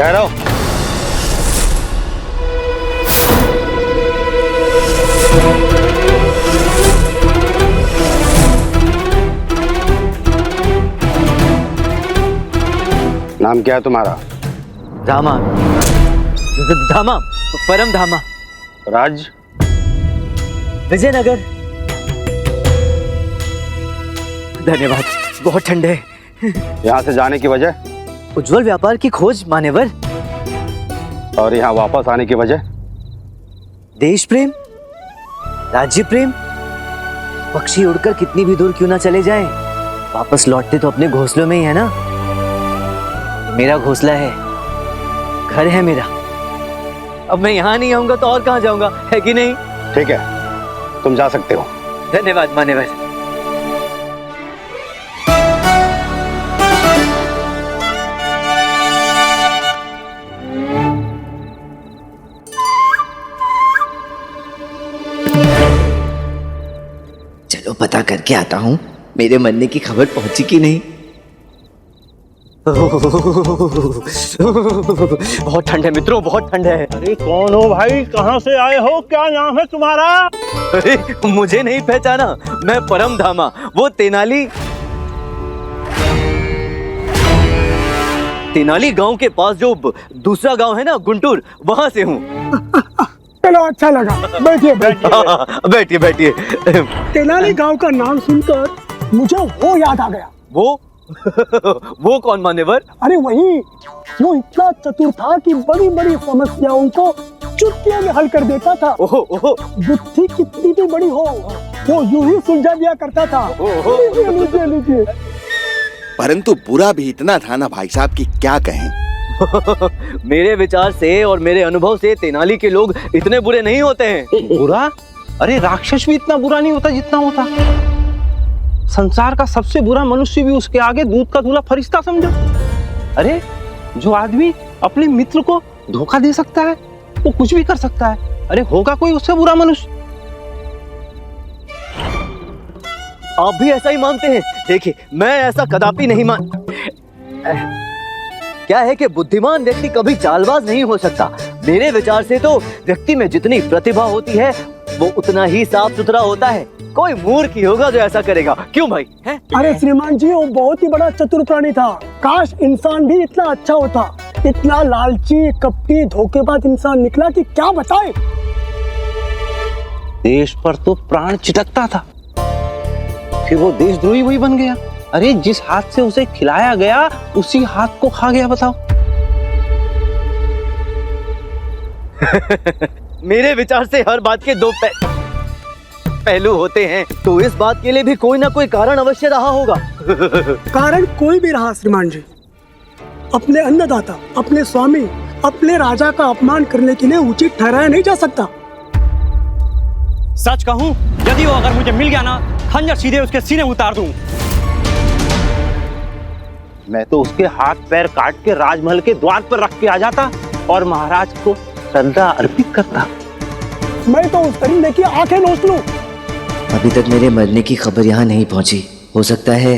ठहरो। नाम क्या है तुम्हारा? धामा। धामा, परम धामा। राज? विजयनगर। धन्यवाद। बहुत ठंडे है। यहाँ से जाने की वजह? उज्जवल व्यापार की खोज मान्यवर। और यहाँ वापस आने की वजह? देश प्रेम, राज्य प्रेम। पक्षी उड़कर कितनी भी दूर क्यों ना चले जाएं, वापस लौटते तो अपने घोंसलों में ही है ना। मेरा घोंसला है, घर है मेरा। अब मैं यहाँ नहीं आऊंगा तो और कहाँ जाऊंगा, है कि नहीं? ठीक है, तुम जा सकते हो। धन्यवाद मान्यवर। चलो पता करके आता हूँ मेरे मरने की खबर पहुंची कि नहीं। बहुत ठंड है मित्रों, बहुत ठंड है। अरे कौन हो भाई, कहाँ से आए हो, क्या नाम है तुम्हारा? अरे मुझे नहीं पहचाना, मैं परम धामा, वो तेनाली गांव के पास जो दूसरा गांव है ना, गुंटूर, वहां से हूँ। चलो अच्छा लगा, बैठिए बैठिए। बैठिए बैठिए। तेनाली गांव का नाम सुनकर मुझे वो याद आ गया। वो वो कौन मान्यवर? अरे वही, वो इतना चतुर था कि बड़ी बड़ी समस्याओं को चुटकियों में हल कर देता था। ओहो ओहो। बुद्धि कितनी भी बड़ी हो, वो यूं ही सुलझा दिया करता था। लीजिए लीजिए लीजिए। परंतु बुरा भी इतना था ना भाई साहब कि क्या कहें। मेरे विचार से और मेरे अनुभव से तेनाली के लोग इतने बुरे नहीं होते हैं। बुरा? अरे राक्षस भी इतना बुरा नहीं होता जितना होता। संसार का सबसे बुरा मनुष्य भी उसके आगे दूध का धुला फरिश्ता समझो। अरे जो आदमी अपने मित्र को धोखा दे सकता है वो कुछ भी कर सकता है। अरे होगा कोई उससे बुरा मनुष्य? आप भी ऐसा ही मानते हैं? देखिए मैं ऐसा कदापि नहीं मान। क्या है कि बुद्धिमान व्यक्ति कभी चालबाज नहीं हो सकता। मेरे विचार से तो व्यक्ति में जितनी प्रतिभा होती है वो उतना ही साफ सुथरा होता है। कोई मूर्ख ही होगा जो ऐसा करेगा, क्यों भाई? है? अरे श्रीमान जी, वो बहुत ही बड़ा चतुर प्राणी था। काश इंसान भी इतना अच्छा होता। इतना लालची, कपटी, धोखेबाज इंसान निकला कि क्या बताए। देश पर तो प्राण चिटकता था, फिर वो देशद्रोही वही बन गया। अरे जिस हाथ से उसे खिलाया गया उसी हाथ को खा गया, बताओ। मेरे विचार से हर बात के दो पहलू होते हैं, तो इस बात के लिए भी कोई ना कोई कारण अवश्य रहा होगा। कारण कोई भी रहा श्रीमान जी, अपने अन्नदाता, अपने स्वामी, अपने राजा का अपमान करने के लिए उचित ठहराया नहीं जा सकता। सच कहूं, यदि वो अगर मुझे मिल गया ना, खंजर सीधे उसके सीने उतार दूं। मैं तो उसके हाथ पैर काट के राजमहल के द्वार पर रख के आ जाता और महाराज को श्रद्धा अर्पित करता। मैं तो उस परिंदे की आंखें नोच लूं। अभी तक मेरे मरने की खबर यहाँ नहीं पहुँची। हो सकता है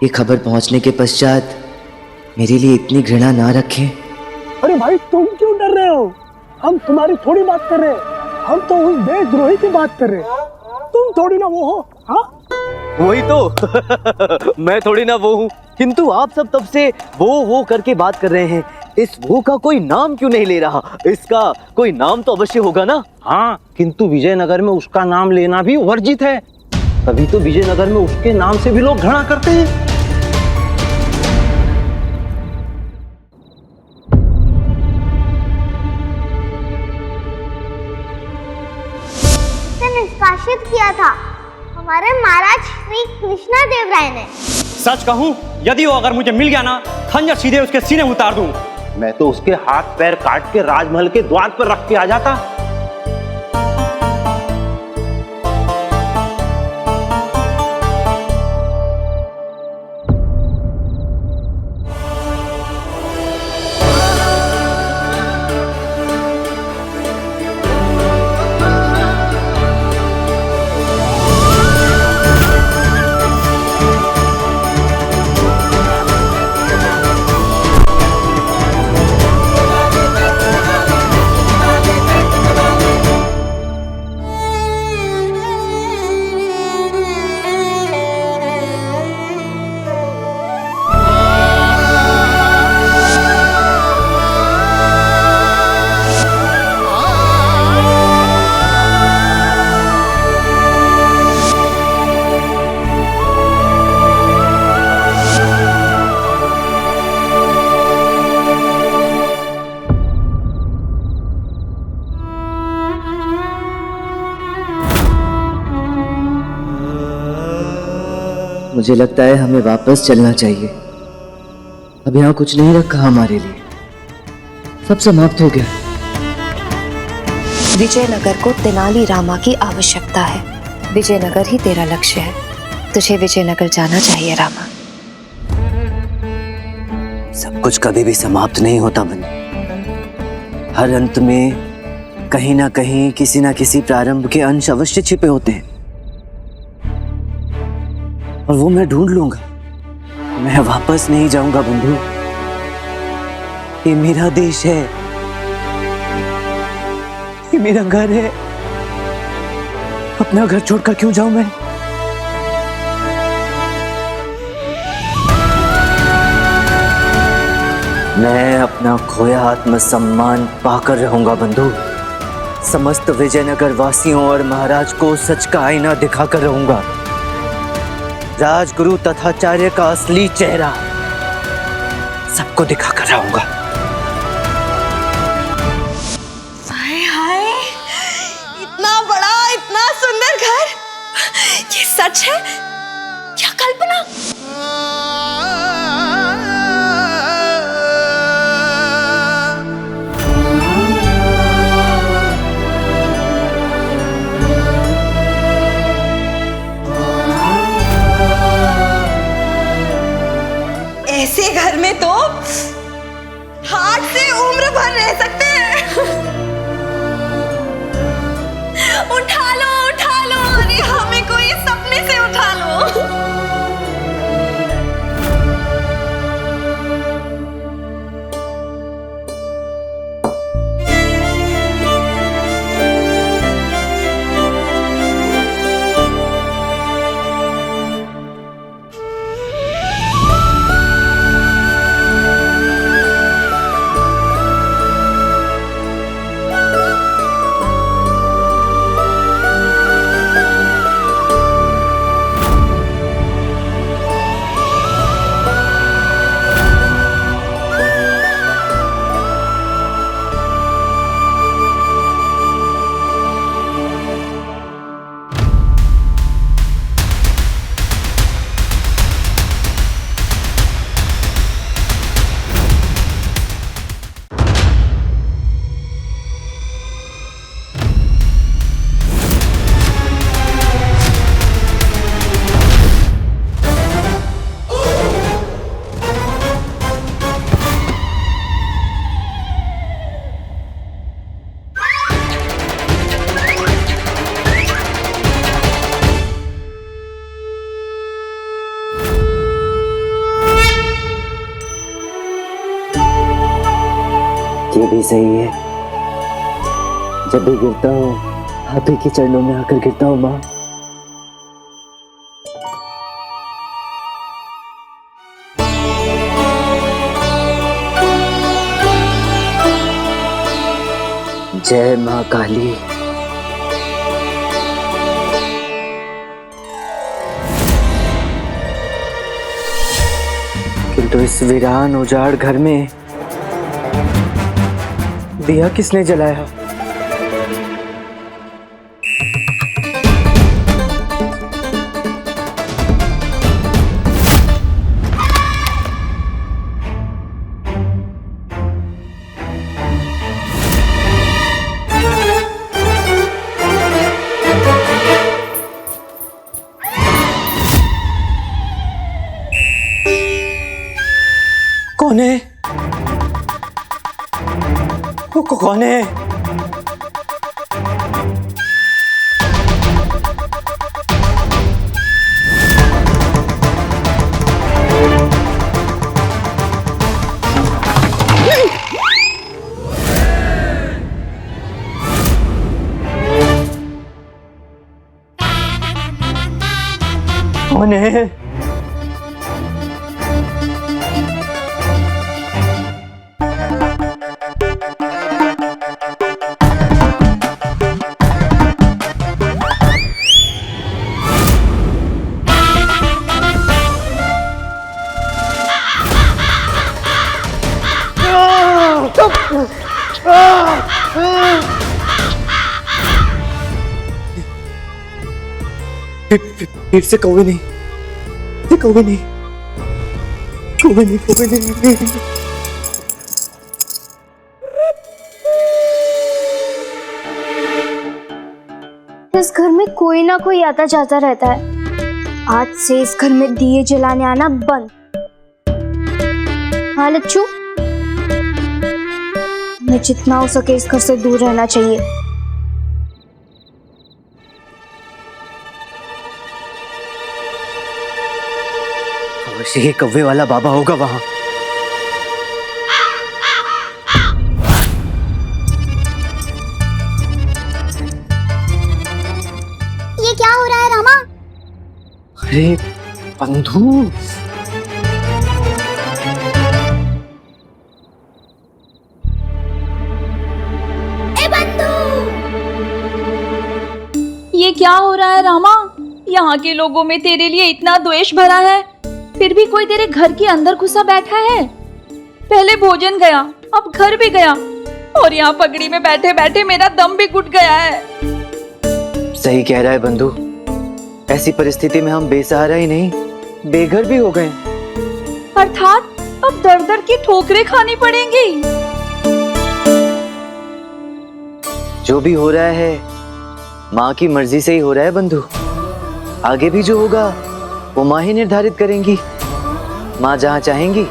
ये खबर पहुँचने के पश्चात मेरे लिए इतनी घृणा ना रखें। अरे भाई तुम क्यों डर रहे हो? हम तुम्हारी थोड़ी बात कर रहे हैं, हम तो उस देशद्रोही की बात कर रहे हैं। तुम थोड़ी ना वो हो। हाँ वही तो। मैं थोड़ी ना वो हूँ, किंतु आप सब तब से वो करके बात कर रहे हैं। इस वो का कोई नाम क्यों नहीं ले रहा? इसका कोई नाम तो अवश्य होगा ना। हाँ, किंतु विजयनगर में उसका नाम लेना भी वर्जित है। तभी तो विजयनगर में उसके नाम से भी लोग घृणा करते हैं। निष्कासित किया था हमारे महाराज श्री कृष्णा देव राय ने। सच कहूं, यदि वो अगर मुझे मिल गया ना, खंजर सीधे उसके सीने उतार दूं। मैं तो उसके हाथ पैर काट के राजमहल के द्वार पर रख के आ जाता। मुझे लगता है हमें वापस चलना चाहिए। अब यहाँ कुछ नहीं रखा हमारे लिए, सब समाप्त हो गया। विजयनगर को तेनालीरामा की आवश्यकता है। विजयनगर ही तेरा लक्ष्य है। तुझे विजयनगर जाना चाहिए रामा। सब कुछ कभी भी समाप्त नहीं होता बनी। हर अंत में कहीं ना कहीं किसी ना किसी प्रारंभ के अंश अवश्य छिपे होते हैं, और वो मैं ढूंढ लूंगा। मैं वापस नहीं जाऊंगा बंधु। ये मेरा देश है, ये मेरा घर है। अपना घर छोड़कर क्यों जाऊं मैं? मैं अपना खोया आत्मसम्मान पाकर रहूंगा बंधु। समस्त विजयनगर वासियों और महाराज को सच का आईना दिखाकर रहूंगा। राजगुरु तथाचार्य का असली चेहरा सबको दिखाकर रहूंगा। हाय हाय, इतना बड़ा, इतना सुंदर घर, ये सच है क्या कल्पना? ऐसे घर में तो हाथ से उम्र भर रह सकते हैं। उठा लो, अरे हमें कोई सपने से उठा लो। ये भी सही है। जब भी गिरता हूँ आप ही के चरणों में आकर गिरता हूँ माँ। जय माँ काली। किंतु इस वीरान उजाड़ घर में दिया किसने जलाया? कौन है? कौन है? कौन है? फिर से कौवे नहीं कोई नहीं, कोई नहीं, कोई नहीं। इस घर में कोई ना कोई आता जाता रहता है। आज से इस घर में दिए जलाने आना बंद। हाँ लच्चू, मैं जितना हो सके इस घर से दूर रहना चाहिए। अवश्य ये कौवे वाला बाबा होगा वहां। ये क्या हो रहा है रामा? अरे बंधु, ए बंधु! ये क्या हो रहा है रामा? यहाँ के लोगों में तेरे लिए इतना द्वेष भरा है, फिर भी कोई तेरे घर के अंदर घुसा बैठा है। पहले भोजन गया, अब घर भी गया, और यहाँ पगड़ी में बैठे बैठे मेरा दम भी घुट गया है। सही कह रहा है बंधु। ऐसी परिस्थिति में हम बेसहारा ही नहीं, बेघर भी हो गए। अर्थात अब दर दर की ठोकरें खानी पड़ेंगी। जो भी हो रहा है माँ की मर्जी से ही हो रहा है बंधु। आगे भी जो होगा वो माँ ही निर्धारित करेंगी। माँ जहाँ चाहेंगी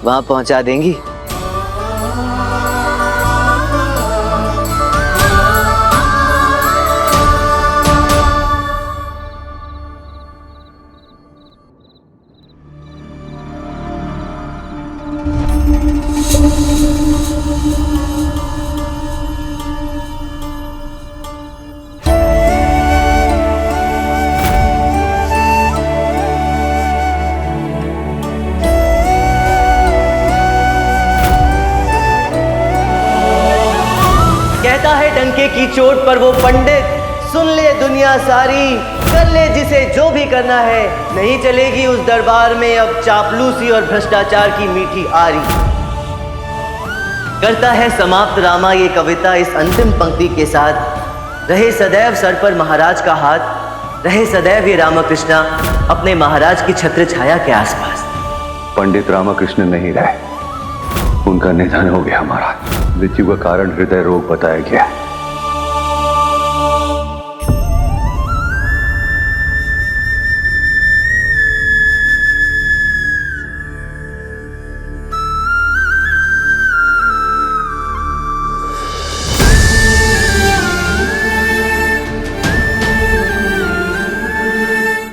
वहां पहुंचा देंगी। कहता है डंके की चोट पर वो पंडित, सुन ले दुनिया सारी, कर ले जिसे जो भी करना है, नहीं चलेगी उस दरबार में अब चापलूसी और भ्रष्टाचार की मीठी आरी। करता है समाप्त रामा ये कविता इस अंतिम पंक्ति के साथ, रहे सदैव सर पर महाराज का हाथ, रहे सदैव ये रामकृष्णा अपने महाराज की छत्र छाया के आसपास। पंडित रामकृष्ण नहीं रहे, उनका निधन हो गया महाराज। मृत्यु का कारण हृदय रोग बताया गया।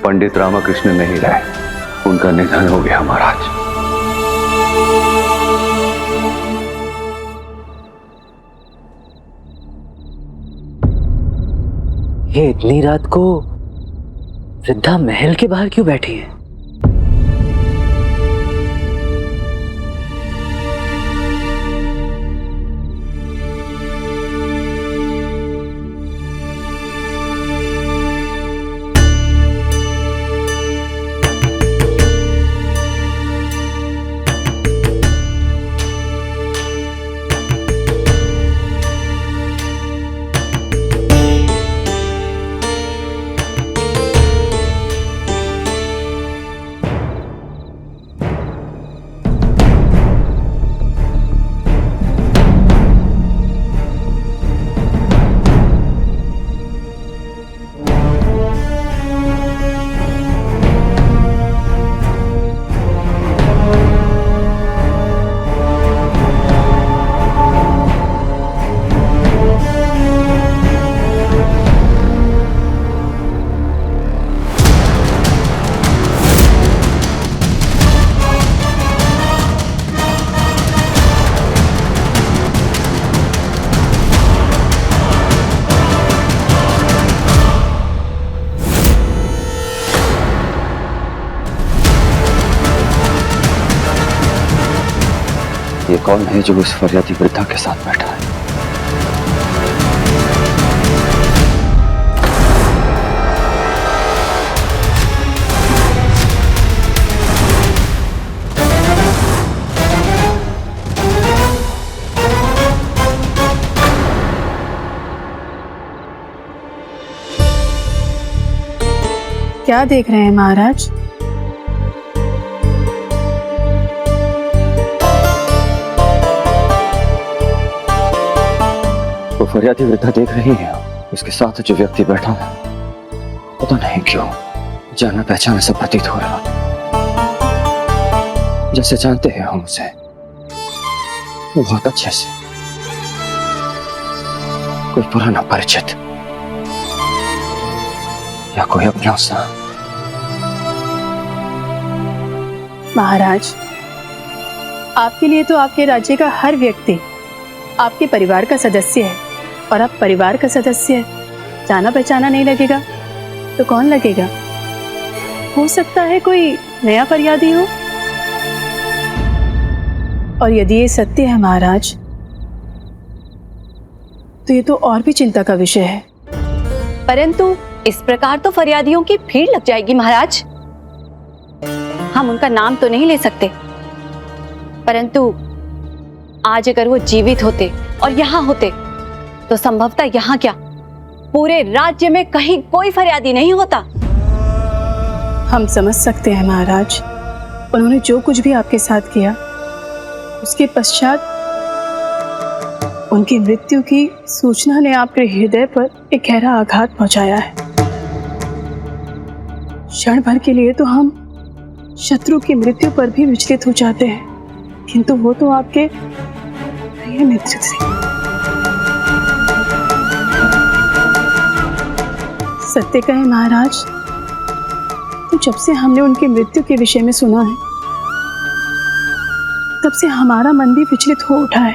पंडित रामकृष्ण नहीं रहे, उनका निधन हो गया महाराज। ये इतनी रात को वृद्धा महल के बाहर क्यों बैठी है? ये कौन है जो उस फरियादी वृद्धा के साथ बैठा है? क्या देख रहे हैं महाराज? वो फरियादी वृद्धा देख रही है, उसके साथ जो व्यक्ति बैठा है पता नहीं क्यों जाना पहचाना सा प्रतीत हो रहा, जैसे जानते हैं हम उसे बहुत अच्छे से, कोई पुराना परिचित या कोई अपना सा। महाराज, आपके लिए तो आपके राज्य का हर व्यक्ति आपके परिवार का सदस्य है, और आप परिवार का सदस्य है, जाना पहचाना नहीं लगेगा तो कौन लगेगा? हो सकता है कोई नया फरियादी हो। और यदि ये सत्य है महाराज, तो ये तो और भी चिंता का विषय है। परंतु इस प्रकार तो फरियादियों की भीड़ लग जाएगी महाराज। हम उनका नाम तो नहीं ले सकते, परंतु आज अगर वो जीवित होते और यहाँ होते तो संभवतः यहाँ क्या पूरे राज्य में कहीं कोई फरियादी नहीं होता। हम समझ सकते हैं महाराज, उन्होंने जो कुछ भी आपके साथ किया उसके पश्चात उनकी मृत्यु की सूचना ने आपके हृदय पर एक गहरा आघात पहुंचाया है। क्षण भर के लिए तो हम शत्रु की मृत्यु पर भी विचलित हो जाते हैं, किंतु वो तो आपके प्रिय मित्र थे। सत्य कहे महाराज, तो जब से हमने उनकी मृत्यु के विषय में सुना है, तब से हमारा मन भी विचलित हो उठा है।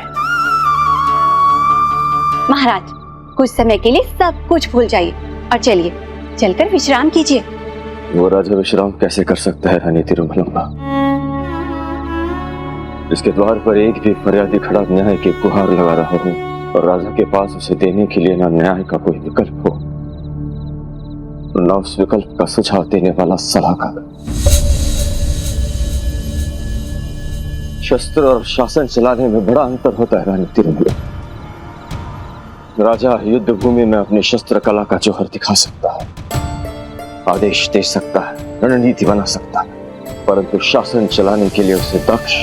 महाराज, कुछ समय के लिए सब कुछ भूल जाइए और चलिए चलकर विश्राम कीजिए। वो राजा विश्राम कैसे कर सकता है रानी तिरुमलम्बा? इसके द्वार पर एक भी फरियादी खड़ा न्याय की गुहार लगा रहा हो और राजा के पास उसे देने के लिए ना न्याय का कोई विकल्प हो, न उस विकल्प का सुझाव देने वाला सलाहकार। शस्त्र और शासन चलाने में बड़ा अंतर होता है रानी तिरुमला। राजा युद्ध भूमि में अपनी शस्त्र कला का जौहर दिखा सकता है, आदेश दे सकता है, रणनीति बना सकता है, परंतु शासन चलाने के लिए उसे दक्ष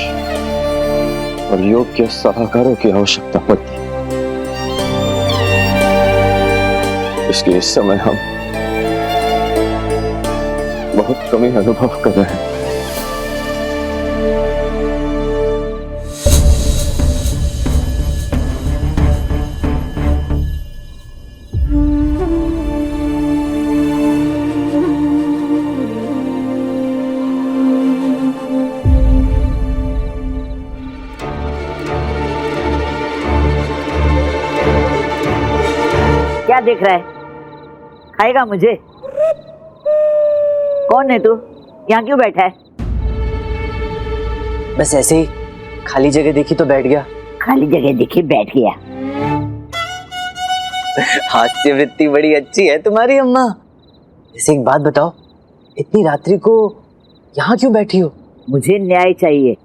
और योग्य सलाहकारों की आवश्यकता पड़ती है। इसलिए इस समय हम बहुत कमी अनुभव कर रहे हैं। क्या देख रहा है? खाएगा मुझे? कौन है तू? यहाँ क्यों बैठा है? बस ऐसे ही खाली जगह देखी तो बैठ गया। खाली जगह देखी बैठ गया? हास्य वृत्ति बड़ी अच्छी है तुम्हारी अम्मा। वैसे एक बात बताओ, इतनी रात्रि को यहाँ क्यों बैठी हो? मुझे न्याय चाहिए।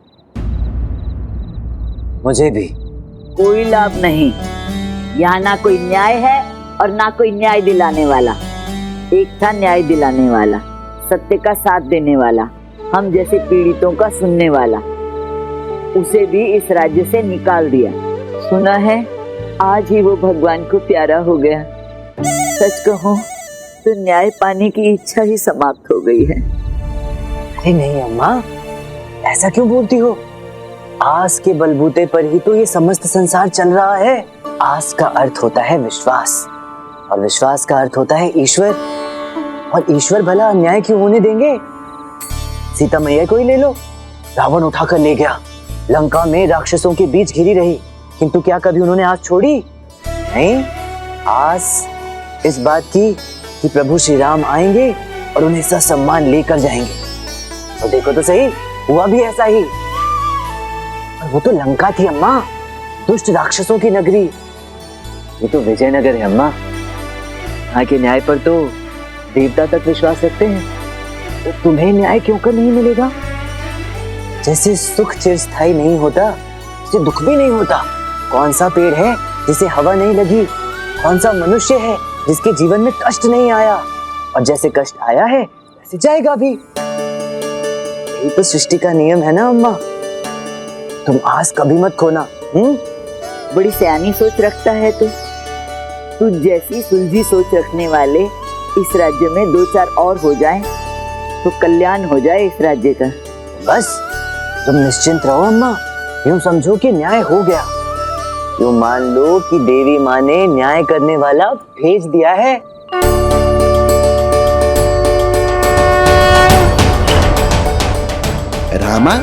मुझे भी। कोई लाभ नहीं, यहाँ ना कोई न्याय है और ना कोई न्याय दिलाने वाला। एक था न्याय दिलाने वाला, सत्य का साथ देने वाला, हम जैसे पीड़ितों का सुनने वाला, उसे भी इस राज्य से निकाल दिया। सुना है आज ही वो भगवान को प्यारा हो गया। सच कहूं तो न्याय पाने की इच्छा ही समाप्त हो गई है। अरे नहीं अम्मा, ऐसा क्यों बोलती हो? आस के बलबूते पर ही तो ये समस्त संसार चल रहा है। आस का अर्थ होता है विश्वास, और विश्वास का अर्थ होता है ईश्वर, और ईश्वर भला अन्याय क्यों होने देंगे? सीता मैया को ही ले लो, रावण उठाकर ले गया, लंका में राक्षसों के बीच घिरी रही, किंतु क्या कभी उन्होंने आस छोड़ी? नहीं। आस इस बात की कि प्रभु श्री राम आएंगे और उन्हें ससम्मान लेकर जाएंगे। तो देखो तो सही, हुआ भी ऐसा ही। और वो तो लंका थी अम्मा, दुष्ट राक्षसों की नगरी। ये तो विजयनगर है अम्मा। यहाँ के न्याय पर तो देवता तक विश्वास रखते हैं, तो तुम्हें न्याय क्यों कर नहीं मिलेगा? जैसे सुख चिरस्थायी नहीं होता, वैसे दुख भी नहीं होता। कौन सा पेड़ है जिसे हवा नहीं लगी? कौन सा मनुष्य है जिसके जीवन में कष्ट नहीं आया? और जैसे कष्ट आया है वैसे जाएगा भी। यही तो सृष्टि का नियम है ना अम्मा। तुम आस कभी मत खोना। बड़ी सियानी सोच रखता है तू। तुझ जैसी सुलझी सोच रखने वाले इस राज्य में 2-4 और हो जाएं तो कल्याण हो जाए इस राज्य का। बस तुम निश्चिंत रहो अम्मा, यूं समझो कि न्याय हो गया। यूं मान लो कि देवी माँ ने न्याय करने वाला भेज दिया है। रामा